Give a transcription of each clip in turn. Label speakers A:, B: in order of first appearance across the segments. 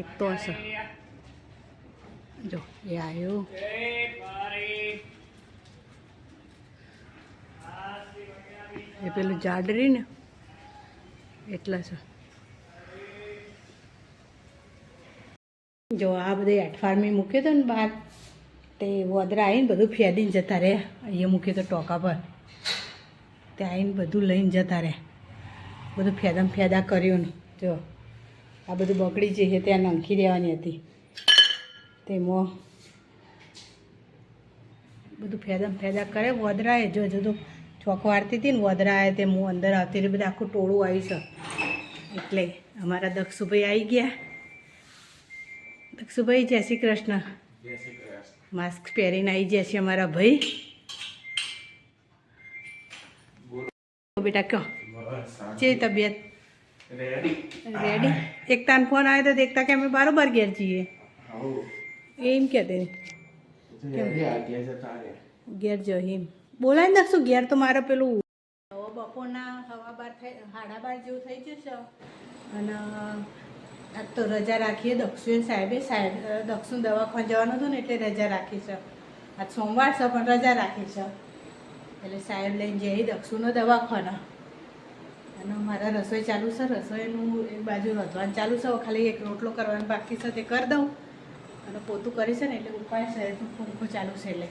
A: સૂતો હશે. જો એ આવ્યો. એ પેલું ઝાડ રહી ને એટલા છે. જો આ બધે એટફાર્મી મૂક્યો હતો ને બહાર, તે વોદરા આવીને બધું ફેદીને જતા રહે. અહીંયા મૂક્યો તો ટોકા પર, તે આવીને બધું લઈને જતા રહે. બધું ફેદા કર્યું ને જો આ બધું બગડી જઈએ ત્યાં નાખી દેવાની હતી. તેમાં બધું ફેદા કરે વોદરાએ. જો જો ચોક વાળતી હતી ને વોદરા આવે તે હું અંદર આવતી રહી. બધું આખું ટોળું આવી છે. એટલે અમારા દક્ષુભાઈ આવી ગયા. દક્ષુભાઈ જય શ્રી કૃષ્ણ. માસ્ક પહેરીને આવી ગયા છે અમારા ભાઈ. બેટા કહો છે તબિયત રેડી? એકતાનો ફોન આવ્યો તો એકતા કે અમે બારોબાર ઘેર જઈએ એમ કહેતી ઘેર જો એમ બોલાય ને દક્ષું ઘેર તો મારે પેલું બપોરના 12:30 જેવું થઈ જશે. અને આજ તો રજા રાખીએ દક્ષુએ સાહેબ દક્ષુને દવાખાને જવાનું હતું ને એટલે રજા રાખી છે. આજ સોમવાર છે પણ રજા રાખી છે એટલે સાહેબ લઈને જઈએ દક્ષુનો દવાખાનો. અને મારા રસોઈ ચાલુ છે. રસોઈનું એક બાજુ રધવાનું ચાલુ છે. ખાલી એક રોટલો કરવાનો બાકી છે તે કરી દઉં અને પોતું કરી છે ને એટલે ઉપાય છે પંખો ચાલુ છે. એટલે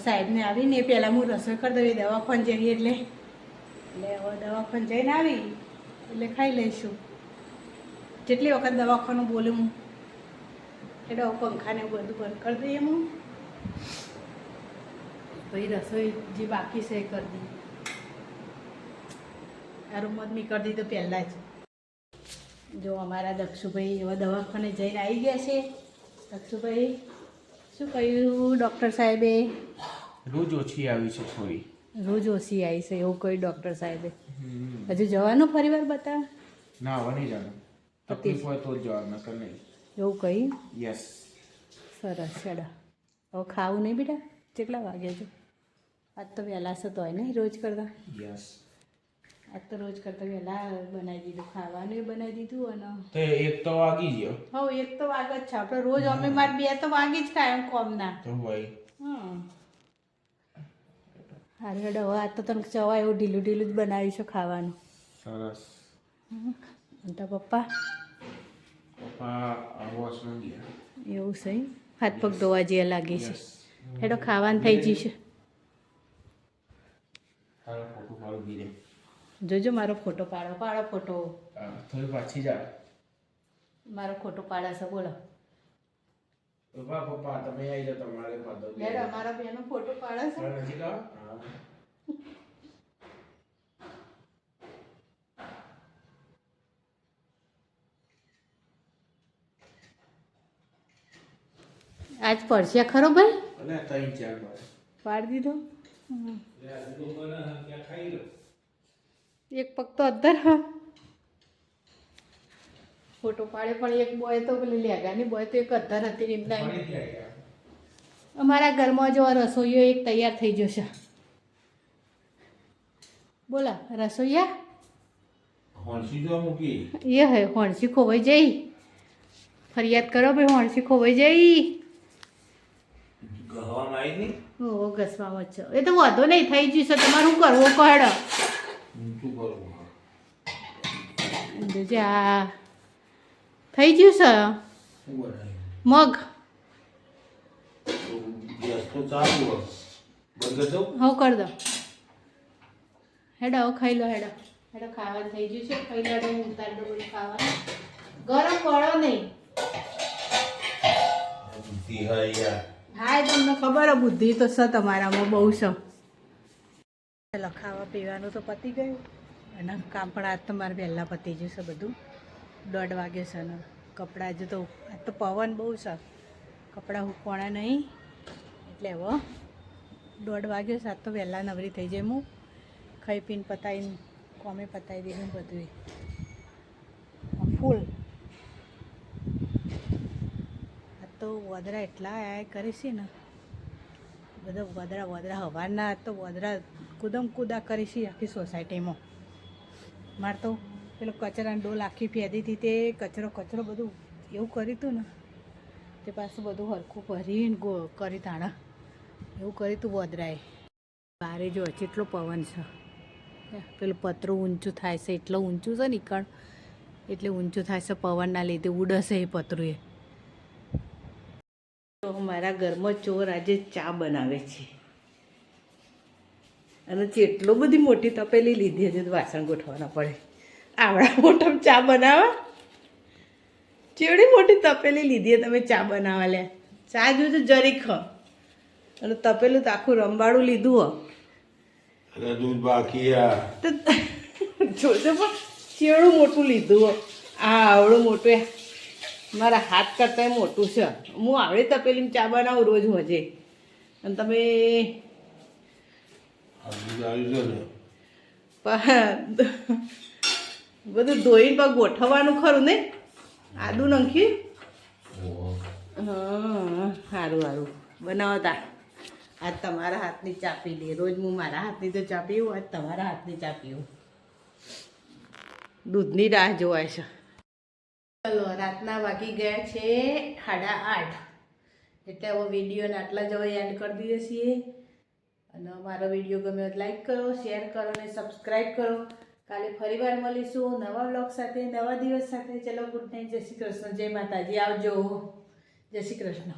A: સાહેબને આવીને એ પહેલાં હું રસોઈ કરી દઉં. એ દવાખાને જઈએ એટલે હવે દવાખાને જઈને આવી એટલે ખાઈ લઈશું. જેટલી વખત દવાખાનું બોલું હું એટલે પંખાને બધું બંધ કરી દઈએ. હું ભાઈ રસોઈ જે બાકી છે એ કરી દઈએ. આ રૂમમાં મેં કરી દીધું પહેલાં જ. જો અમારા દક્ષુભાઈ એવા દવાખાને જઈને આવી ગયા છે. દક્ષુભાઈ શું કહ્યું ડૉક્ટર સાહેબે?
B: રોજ ઓછી આવી છે થોડી.
A: રોજ ઓછી આવી છે એવું કહ્યું ડૉક્ટર સાહેબે. હજુ જવાનું ફરી વાર બતાવ?
B: ના હવે નહીં જવાનું. તકલીફ હોય તો જ જવાનું, નકર નહીં.
A: એવું કહ્યું?
B: યસ.
A: સરસ ચડો. હવે ખાવું નહીં બેટા? કેટલા વાગ્યા છો? આજ તો વહેલા છે તોય નહીં રોજ કરતા?
B: યસ.
A: આજ તો રોજ કરતા વહેલા બનાવી દીધું. ખાવાનું એ બનાવી દીધું. અને
B: તો એક તો વાગી ગયો.
A: હવ એક તો વાગ જ છે આપણે રોજ. અમે મારે 2 તો વાગી જ ખાય એમ કોમ ના
B: તો ભાઈ
A: હારે હવે આ તો તને ચવા એવું ઢીલું જ બનાવ્યું છે ખાવાનું.
B: સરસ.
A: તો પપ્પા
B: વોશરૂમ ગયા.
A: એવું છે? હાથ પગ ધોવા જેવા લાગે છે. એટલે ખાવાનું થઈ જશે.
B: ફોટો પાડો બીરે.
A: જોજો મારો ફોટો પાડો ફોટો.
B: થોડી પાછી જા.
A: મારો ફોટો પાડાશે બોલો.
B: પપ્પા તમે આવી જાઓ. તમારે ફાધો
A: યાર અમારા બેનો ફોટો પાડાશે.
B: નજીક આવો.
A: આજ પડશે ખરો ભાઈ?
B: અને 3-4 વાર
A: પાડી દીધો. એક પગ તો અધર ફોટો પાડે પણ એક બોય તો પેલી લેગાની બોય તો એક અધર હતી એમના. અમારા ઘરમાં જો રસોઈયો એક તૈયાર થઈ જશે. બોલા રસોઈયા
B: હોણસી જો મૂકી
A: એ હે હોણસી ખોવાઈ જઈ. ફરિયાદ કરો ભાઈ હોણસી ખોવાઈ જઈ.
B: ગહવામાં આવી નહીં.
A: ઓ ઘસવામાં છે એ તો વાંધો નહીં થઈ જશે. તમારે શું કરવું કહેડો?
B: શું કરવું?
A: જોજે આ થઈ ગયું છે મગ.
B: ગેસ તો ચાલુ હોય. બંધ કરી દઉં?
A: હવ કરી દો. હેડો હવે ખાઈ લો. હેડો ખાવાનું થઈ ગયું છે. ખાઈ લો. હું ઉતારી દઉં બધું ખાવાનું. ગરમ પડો નહીં.
B: બુદ્ધિ હોય યાર.
A: હા એ તમને ખબર હે બુદ્ધિ તો છે તમારામાં બહુ છે. ચાલો ખાવા પીવાનું તો પતી ગયું અને કામ પણ આજ તો મારે વહેલા પતી ગયું છે બધું. 1:30 વાગ્યો છે ને કપડાં હજુ તો આજ તો પવન બહુ છે. કપડાં હુકવાના નહીં એટલે હવે 1:30 વાગ્યો છે. આજ તો વહેલા નવરી થઈ જાય. હું ખાઈ પીને પતાવીને કોમે પતાવી દીધું બધું ફૂલ. આ તો વોદરા એટલા આ કરે છે ને બધા વોદરા હવારના તો વોદરા કૂદમ કૂદા કરી છે આખી સોસાયટીમાં. મારે તો પેલો કચરાનો ડોલ આખી ફેદી હતી તે કચરો બધું એવું કર્યું હતું ને તે પાછું બધું હરખું ભરીને કરી તાણા એવું કર્યું હતું વદરાએ. બારે જો કેટલો પવન છે, પેલું પતરું ઊંચું થાય છે, એટલું ઊંચું છે ને કણ એટલે ઊંચું થાય છે પવનના લીધે ઉડશે એ પતરું એ. તો મારા ઘરમાં ચોર આજે ચા બનાવે છે અને જેટલો બધી મોટી તપેલી લીધી હજુ વાસણ ગોઠવાના પડે. આવડા મોટા ચા બનાવવા ચેવડી મોટી તપેલી લીધી તમે ચા બનાવવા લે. ચા જોજો જરીક અને તપેલું તો આખું રંબાડું લીધું
C: અને દૂધ બાકી
A: તો જોજો પણ ચેવડું મોટું લીધું આવડું મોટું મારા હાથ કરતાં મોટું છે. હું આવડી તપેલીમાં ચા બનાવું રોજ મજે અને તમે બધું ધોઈને પગ ગોઠવવાનું ખરું ને આદું નાખ્યું. હા સારું સારું બનાવતા. આજ તમારા હાથની ચા પી લે. રોજ હું મારા હાથની તો ચા પીવું, આજ તમારા હાથની ચા પીવું. દૂધની રાહ જોવાય છે. ચલો રાતના વાગી ગયા છે 8:30 એટલે હવે વિડીયોને આટલા જ હવે એન્ડ કરી દઈએ છીએ. અને મારો વિડીયો ગમ્યો તો લાઈક કરો, શેર કરો અને સબસ્ક્રાઈબ કરો. કાલે ફરીવાર મળીશું નવા બ્લોગ સાથે, નવા દિવસ સાથે. ચલો ગુડ નાઇટ, જય શ્રી કૃષ્ણ, જય માતાજી, આવજો, જય શ્રી કૃષ્ણ.